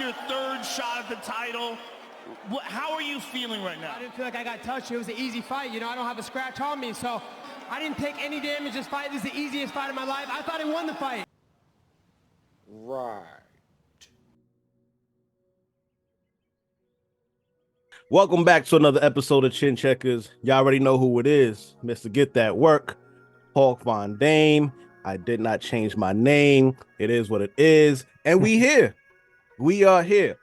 your third shot at the title. How are you feeling right now? I didn't feel like I got touched. It was an easy fight. You know, I don't have a scratch on me, so I didn't take any damage this fight. This is the easiest fight of my life. I thought I won the fight. Right. Welcome back to another episode of Chin Checkers. Y'all already know who it is. Mr. Get That Work, Hawk Von Dame. I did not change my name. It is what it is. And we here. We are here.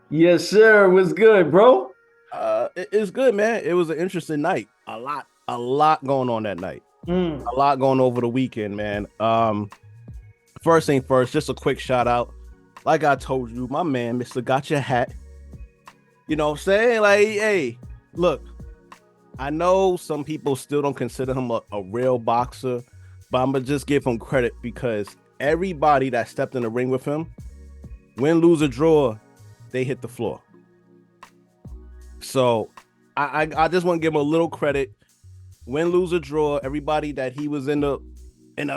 Yes, sir. What's good, bro? It's good, man. It was an interesting night. A lot going on that night. A lot going over the weekend, man. First thing first, just a quick shout out. Like I told you, my man, Mr. Got Your Hat. You know what I'm saying? Like, hey, look, I know some people still don't consider him a real boxer, but I'm gonna just give him credit because everybody that stepped in the ring with him, win, lose, or draw, they hit the floor. So I just want to give him a little credit. Win, lose, or draw, everybody that he was in the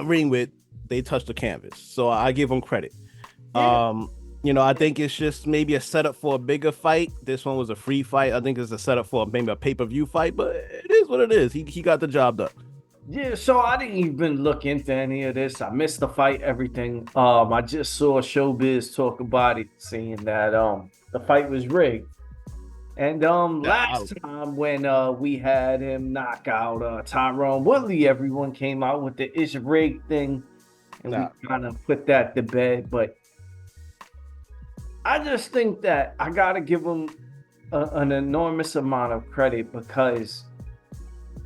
ring with, they touched the canvas. So I give him credit. Yeah. You know, I think it's just maybe a setup for a bigger fight. This one was a free fight. I think it's a setup for maybe a pay-per-view fight, but it is what it is. He got the job done. Yeah, so I didn't even look into any of this. I missed the fight, everything. I just saw Showbiz talk about it, saying that the fight was rigged. And last time when we had him knock out Tyrone Woodley, everyone came out with the "it's rigged" thing, and we kind of put that to bed. But I just think that I gotta give him an enormous amount of credit because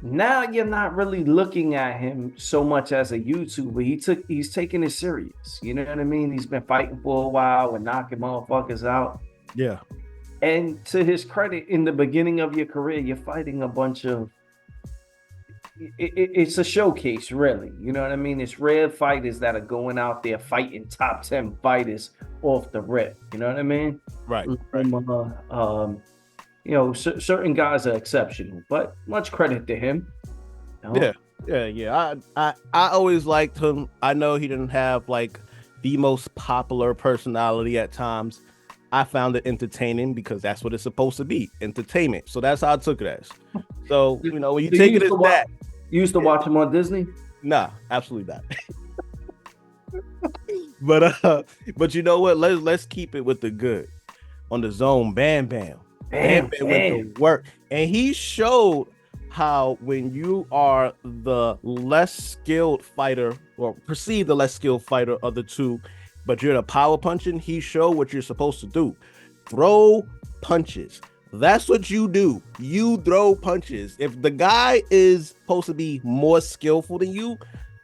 now you're not really looking at him so much as a YouTuber. He's taking it serious. You know what I mean? He's been fighting for a while and knocking motherfuckers out. Yeah. And to his credit, in the beginning of your career, you're fighting a bunch of. It's a showcase, really. You know what I mean? It's rare fighters that are going out there fighting top 10 fighters off the rip. You know what I mean? Right. You know, certain guys are exceptional, but much credit to him. You know? Yeah. I always liked him. I know he didn't have like the most popular personality at times. I found it entertaining because that's what it's supposed to be, entertainment. So that's how I took it as. So, you know, when you take it as that. You used to watch him on Disney? Nah, absolutely not. But you know what? Let's keep it with the good. On the zone, Bam Bam went to work. And he showed how when you are the less skilled fighter or perceived the less skilled fighter of the two, but you're the power punching, he showed what you're supposed to do. Throw punches. That's what you do. You throw punches. If the guy is supposed to be more skillful than you,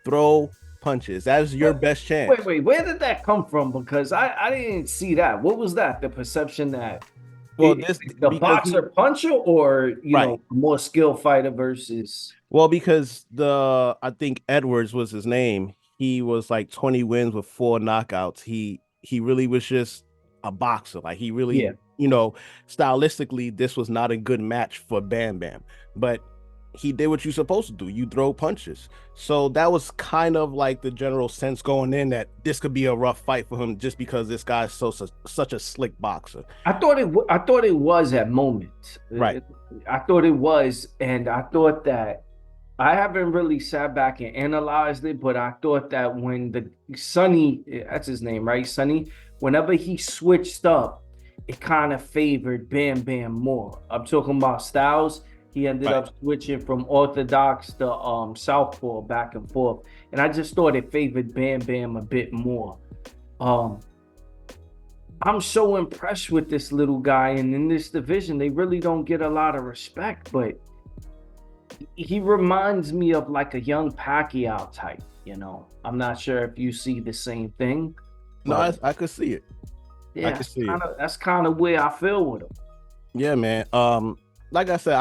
throw punches. That's your best chance. Wait. Where did that come from? Because I didn't see that. What was that? The perception that the boxer puncher or, you know, more skilled fighter versus. Well, because I think Edwards was his name. He was like 20 wins with 4 knockouts. He really was just a boxer. Like he really, you know, stylistically, this was not a good match for Bam Bam. But he did what you're supposed to do. You throw punches. So that was kind of like the general sense going in that this could be a rough fight for him just because this guy's such a slick boxer. I thought it was at moments. Right. I thought it was, and I thought that. I haven't really sat back and analyzed it, but I thought that when the Sonny, that's his name, right? Sonny, whenever he switched up, it kind of favored Bam Bam more. I'm talking about styles. He ended up switching from orthodox to southpaw back and forth. And I just thought it favored Bam Bam a bit more. I'm so impressed with this little guy. And in this division, they really don't get a lot of respect, but he reminds me of like a young Pacquiao type, you know. I'm not sure if you see the same thing. No, I could see it. Yeah, that's kind of where I feel with him. Yeah, man. Like I said,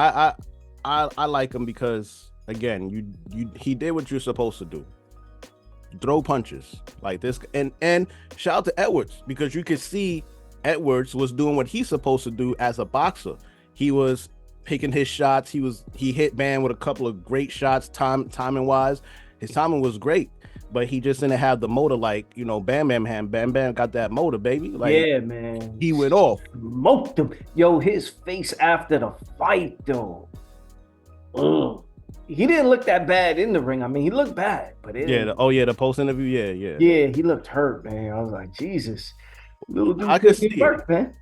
I like him because again, he did what you're supposed to do. Throw punches like this, and shout out to Edwards because you could see Edwards was doing what he's supposed to do as a boxer. He was picking his shots. He hit Bam with a couple of great shots, timing wise. His timing was great. but he just didn't have the motor like, you know, Bam Bam had. Bam Bam got that motor, baby. Like, yeah, man. he went off. Smoked him. Yo, his face after the fight, though. Ugh. He didn't look that bad in the ring. I mean, he looked bad, but the post interview, yeah, he looked hurt, man. I was like, Jesus, little dude, I could see it, man.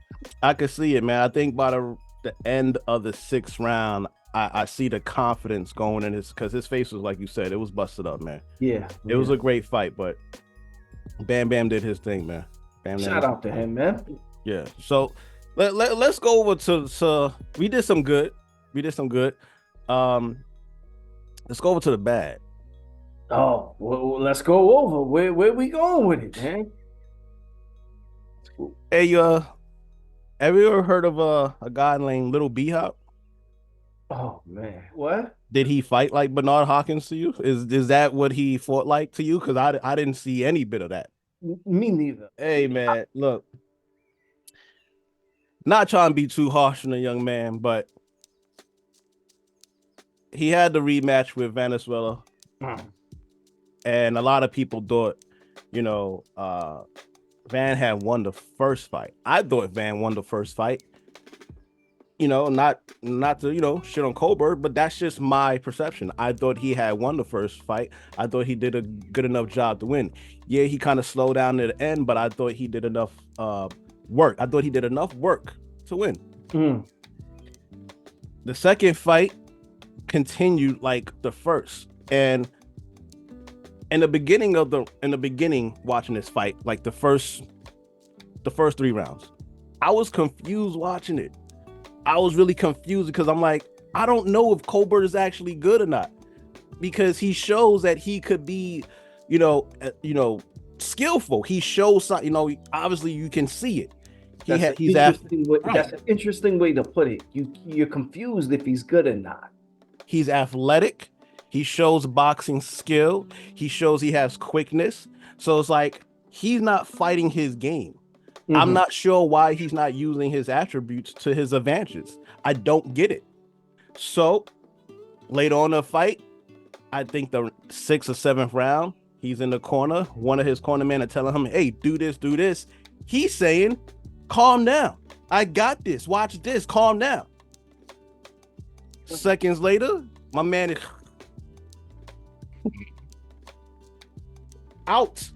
I could see it, man. I think by the end of the 6th round, I see the confidence going in his, because his face was, like you said, it was busted up, man. Yeah, it was a great fight, but Bam Bam did his thing, man. Shout out to him, man. Yeah. So let's go over to we did some good. Let's go over to the bad. Oh, well, let's go over. Where we going with it, man? Hey, have you ever heard of a guy named Little B-Hop? Oh man, what? Did he fight like Bernard Hopkins to you? Is that what he fought like to you? Because I didn't see any bit of that. Me neither. Hey man, look, not trying to be too harsh on a young man, but he had the rematch with Venezuela, and a lot of people thought, you know, Van had won the first fight. I thought Van won the first fight. You know, not to, you know, shit on Colbert, but that's just my perception. I thought he had won the first fight. I thought he did a good enough job to win. Yeah, he kind of slowed down at the end, but I thought he did enough work. I thought he did enough work to win. The second fight continued like the first, and in the beginning watching this fight, like the first 3 rounds, I was confused watching it. I was really confused because I'm like, I don't know if Colbert is actually good or not, because he shows that he could be, you know, skillful. He shows something, you know, obviously you can see it. That's an interesting way to put it. You're confused if he's good or not. He's athletic. He shows boxing skill. He shows he has quickness. So it's like, he's not fighting his game. I'm not sure why he's not using his attributes to his advantages. I don't get it. So later on in the fight, I think the 6th or 7th round, he's in the corner. One of his corner men are telling him, hey, do this, do this. He's saying, calm down. I got this. Watch this. Calm down. Seconds later, my man is out.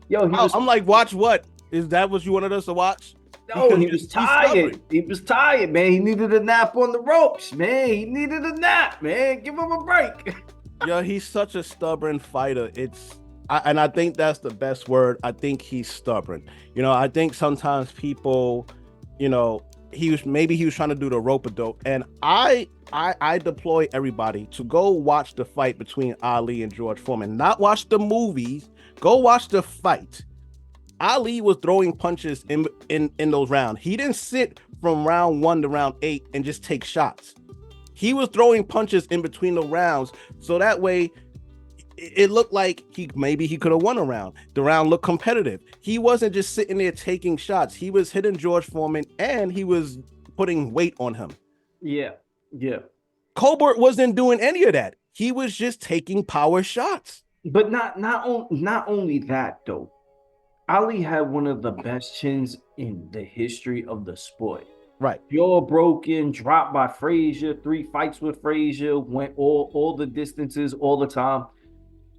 Yo, I'm like, watch what? Is that what you wanted us to watch? No, because he was tired. He was tired, man. He needed a nap on the ropes, man. He needed a nap, man. Give him a break. Yo, he's such a stubborn fighter. And I think that's the best word. I think he's stubborn. You know, I think sometimes people, you know, he was trying to do the rope-a-dope. And I deploy everybody to go watch the fight between Ali and George Foreman. Not watch the movies. Go watch the fight. Ali was throwing punches in those rounds. He didn't sit from round 1 to round 8 and just take shots. He was throwing punches in between the rounds, so that way it looked like he could have won a round. The round looked competitive. He wasn't just sitting there taking shots. He was hitting George Foreman, and he was putting weight on him. Yeah. Colbert wasn't doing any of that. He was just taking power shots. But not only that though. Ali had one of the best chins in the history of the sport. Right. Jaw broken, dropped by Frazier, 3 fights with Frazier, went all the distances all the time.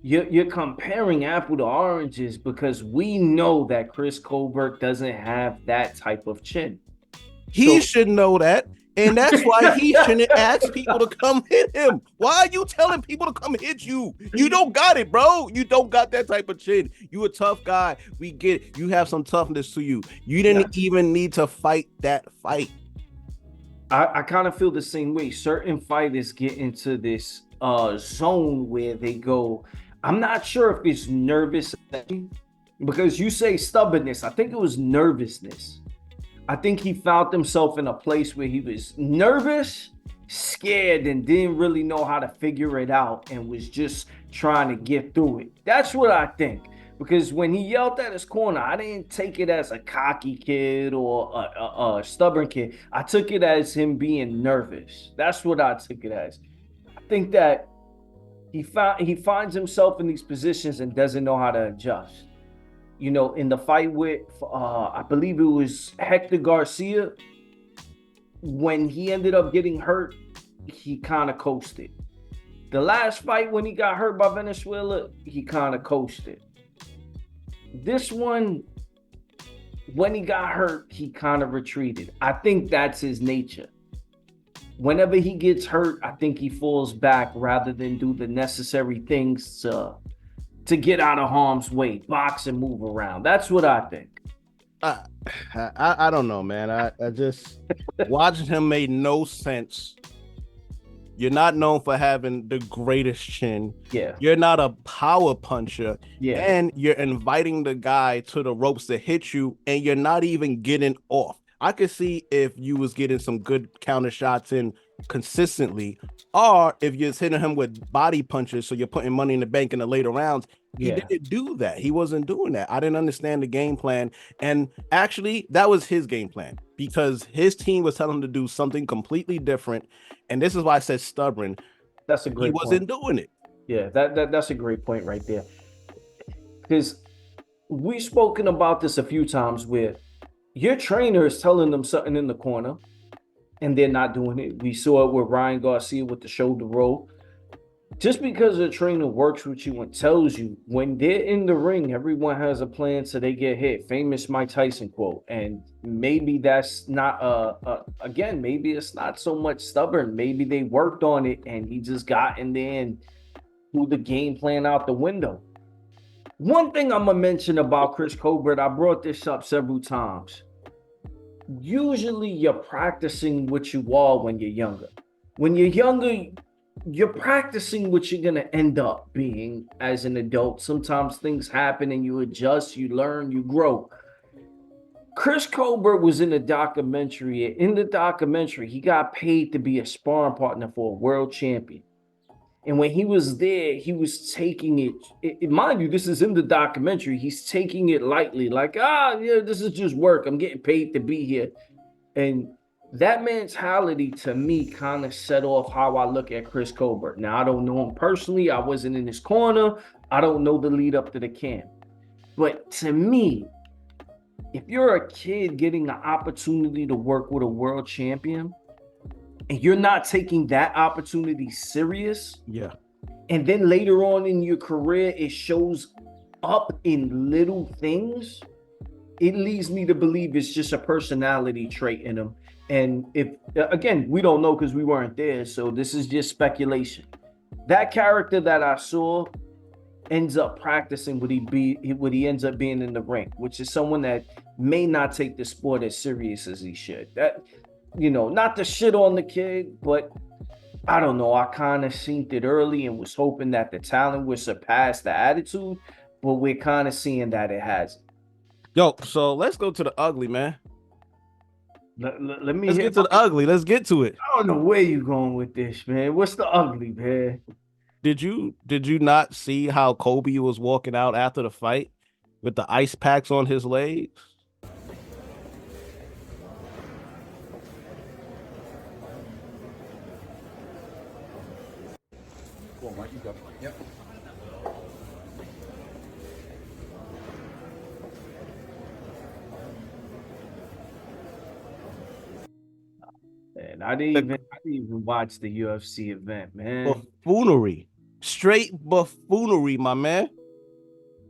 You're comparing apple to oranges because we know that Chris Colbert doesn't have that type of chin. He should know that. And that's why he shouldn't ask people to come hit him. Why are you telling people to come hit you? You don't got it, bro. You don't got that type of chin. You a tough guy. We get it. You have some toughness to you. You didn't even need to fight that fight. I kind of feel the same way. Certain fighters get into this zone where they go, I'm not sure if it's nervous, because you say stubbornness. I think it was nervousness. I think he found himself in a place where he was nervous, scared, and didn't really know how to figure it out and was just trying to get through it. That's what I think. Because when he yelled at his corner, I didn't take it as a cocky kid or a stubborn kid. I took it as him being nervous. That's what I took it as. I think that he finds himself in these positions and doesn't know how to adjust. You know, in the fight with I believe it was Hector Garcia, when he ended up getting hurt, he kind of coasted. The last fight when he got hurt by Venezuela, he kind of coasted. This one, when he got hurt, he kind of retreated. I think that's his nature. Whenever he gets hurt, I think he falls back rather than do the necessary things to get out of harm's way, box and move around. That's what I think. I don't know, man. I just watching him made no sense. You're not known for having the greatest chin. Yeah. You're not a power puncher. Yeah. And you're inviting the guy to the ropes to hit you, and you're not even getting off. I could see if you was getting some good counter shots in consistently, or if you're hitting him with body punches, so you're putting money in the bank in the later rounds. He didn't do that. He wasn't doing that. I didn't understand the game plan. And actually, that was his game plan, because his team was telling him to do something completely different. And this is why I said stubborn. That's a great point. He wasn't doing it. Yeah, that's a great point right there. Because we've spoken about this a few times where your trainer is telling them something in the corner and they're not doing it. We saw it with Ryan Garcia with the shoulder roll. Just because a trainer works with you and tells you, when they're in the ring, everyone has a plan so they get hit. Famous Mike Tyson quote. And maybe that's not, again, maybe it's not so much stubborn. Maybe they worked on it and he just got in there and threw the game plan out the window. One thing I'm going to mention about Chris Colbert, I brought this up several times. Usually you're practicing what you are when you're younger. When you're younger, you're practicing what you're going to end up being as an adult. Sometimes things happen and you adjust, you learn, you grow. Chris Colbert was in a documentary. In the documentary, he got paid to be a sparring partner for a world champion. And when he was there, he was taking it, mind you, this is in the documentary, he's taking it lightly, like, yeah, this is just work. I'm getting paid to be here. And that mentality, to me, kind of set off how I look at Chris Colbert. Now, I don't know him personally. I wasn't in his corner. I don't know the lead up to the camp. But to me, if you're a kid getting an opportunity to work with a world champion, and you're not taking that opportunity serious, and then later on in your career, it shows up in little things, it leads me to believe it's just a personality trait in him. And if, again, we don't know because we weren't there, so this is just speculation. That character that I saw ends up practicing what he ends up being in the ring, which is someone that may not take the sport as serious as he should. That, you know, not to shit on the kid, but I don't know. I kind of seen it early and was hoping that the talent would surpass the attitude, but we're kind of seeing that it hasn't. Yo, so let's go to the ugly, man. Let's get to the ugly. Let's get to it. I don't know where you going with this, man. What's the ugly, man? Did you not see how Colby was walking out after the fight with the ice packs on his legs? Yep. And I didn't even watch the UFC event, man. Buffoonery. Straight buffoonery, my man.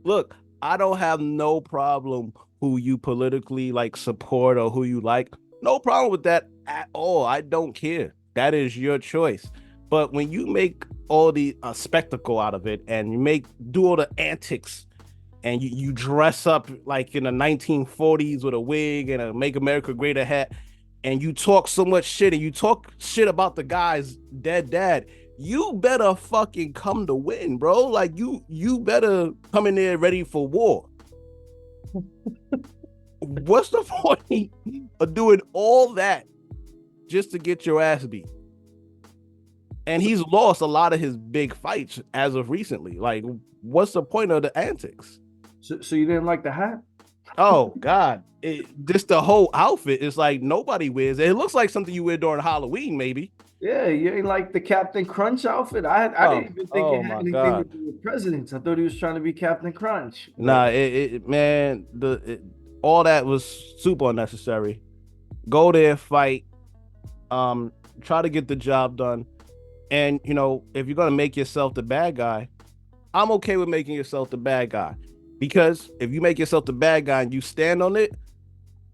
Look, I don't have no problem who you politically like support or who you like. No problem with that at all. I don't care. That is your choice. But when you make all the spectacle out of it and you do all the antics and you dress up like in the 1940s with a wig and a Make America Great hat, and you talk so much shit and you talk shit about the guy's dead dad, you better fucking come to win, bro. Like you better come in there ready for war. What's the point of doing all that just to get your ass beat? And he's lost a lot of his big fights as of recently. Like, what's the point of the antics? So you didn't like the hat? Oh God. Just the whole outfit is like nobody wears it. It looks like something you wear during Halloween, maybe. Yeah, you ain't like the Captain Crunch outfit. I didn't even think it had anything to do with presidents. I thought he was trying to be Captain Crunch. Nah, man, all that was super unnecessary. Go there, fight, try to get the job done. And you know, if you're gonna make yourself the bad guy, I'm okay with making yourself the bad guy. Because if you make yourself the bad guy and you stand on it,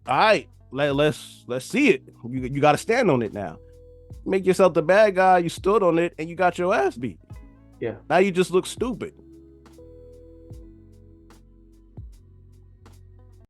all right, let's see it. You gotta stand on it now. Make yourself the bad guy, you stood on it, and you got your ass beat. Yeah. Now you just look stupid.